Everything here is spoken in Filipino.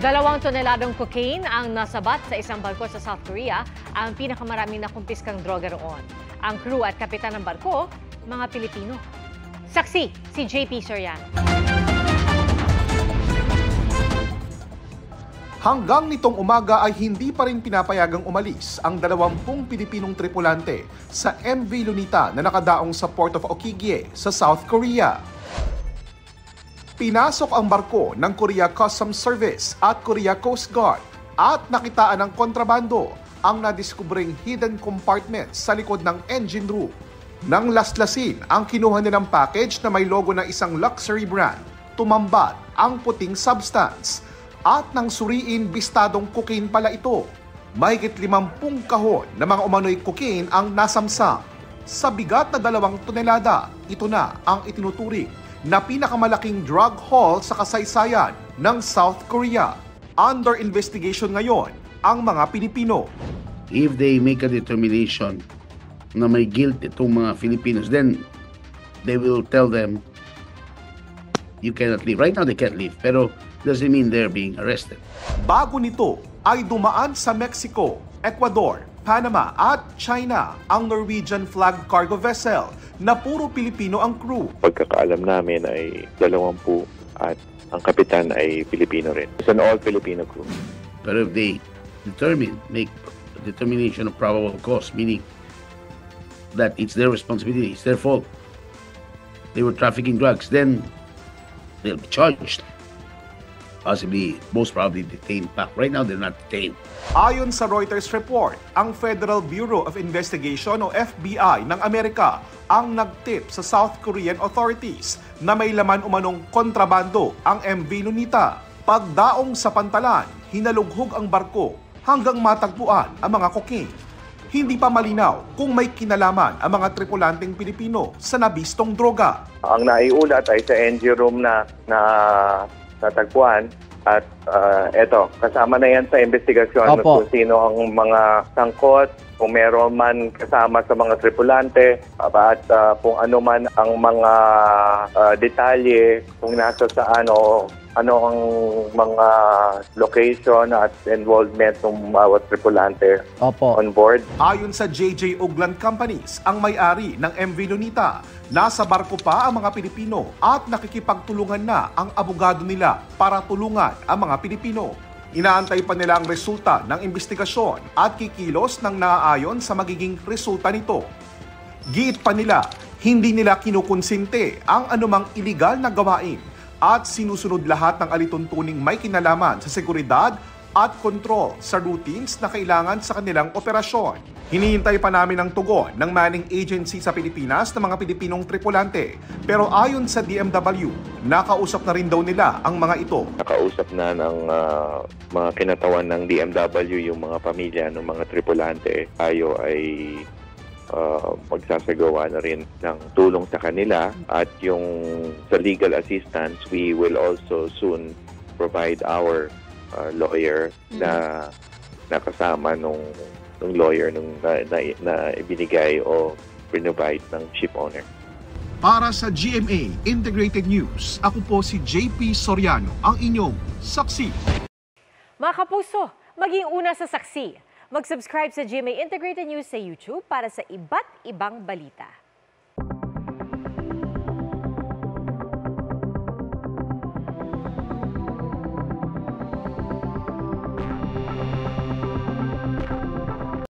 2 toneladong cocaine ang nasabat sa isang barko sa South Korea, ang pinakamaraming nakumpiskang droga roon. Ang crew at kapitan ng barko, mga Pilipino. Saksi, si JP Soriano. Hanggang nitong umaga ay hindi pa rin pinapayagang umalis ang 20 Pilipinong tripulante sa MV Lunita na nakadaong sa Port of Okigye sa South Korea. Pinasok ang barko ng Korea Customs Service at Korea Coast Guard at nakitaan ng kontrabando ang nadiskubring hidden compartment sa likod ng engine room. Nang laslasin ang kinuha nilang package na may logo ng isang luxury brand, tumambat ang puting substance at nang suriin bistadong cocaine pala ito. Mahigit 50 kahon na mga umano'y cocaine ang nasamsam. Sa bigat na 2 tonelada, ito na ang itinuturing na pinakamalaking drug haul sa kasaysayan ng South Korea. Under investigation ngayon ang mga Pilipino. If they make a determination na may guilt itong mga Filipinos, then they will tell them, you cannot leave. Right now they can't leave, pero doesn't mean they're being arrested. Bago nito ay dumaan sa Mexico, Ecuador, Panama at China ang Norwegian flag cargo vessel na puro Pilipino ang crew. Pagkakaalam namin ay 20 at ang kapitan ay Pilipino rin. It's an all-Filipino crew. Pero if they make a determination of probable cause, meaning that it's their responsibility, it's their fault, they were trafficking drugs, then they'll be charged. Possibly, most probably detained back. Right now, they're not detained. Ayon sa Reuters report, ang Federal Bureau of Investigation o FBI ng Amerika ang nagtip sa South Korean authorities na may laman umanong kontrabando ang MV Lunita. Pagdaong sa pantalan, hinalughog ang barko hanggang matagpuan ang mga cocaine. Hindi pa malinaw kung may kinalaman ang mga tripulanteng Pilipino sa nabistong droga. Ang naiulat ay sa engine room na natagpuan at eto, kasama na yan sa investigasyon kung sino ang mga sangkot, kung meron man kasama sa mga tripulante at kung ano man ang mga detalye, kung nasa saan o ano ang mga location at involvement ng bawat tripulante on board. Ayon sa JJ Uglan Companies, ang may-ari ng MV Lunita, nasa barko pa ang mga Pilipino at nakikipagtulungan na ang abogado nila para tulungan ang mga Pilipino. Inaantay pa nila ang resulta ng investigasyon at kikilos ng naaayon sa magiging resulta nito. Giit pa nila, hindi nila kinukonsinte ang anumang iligal na gawain at sinusunod lahat ng alituntuning may kinalaman sa seguridad at kontrol sa routines na kailangan sa kanilang operasyon. Hinihintay pa namin ang tugon ng manning agency sa Pilipinas ng mga Pilipinong tripulante. Pero ayon sa DMW, nakausap na rin daw nila ang mga ito. Nakausap na ng mga kinatawan ng DMW yung mga pamilya ng mga tripulante. Tayo ay magsasagawa na rin ng tulong sa kanila at yung sa legal assistance, we will also soon provide our lawyer na nakasama nung lawyer na ibinigay o provide ng ship owner. Para sa GMA Integrated News, ako po si JP Soriano, ang inyong saksi. Mga kapuso, maging una sa saksi. Mag-subscribe sa GMA Integrated News sa YouTube para sa iba't ibang balita.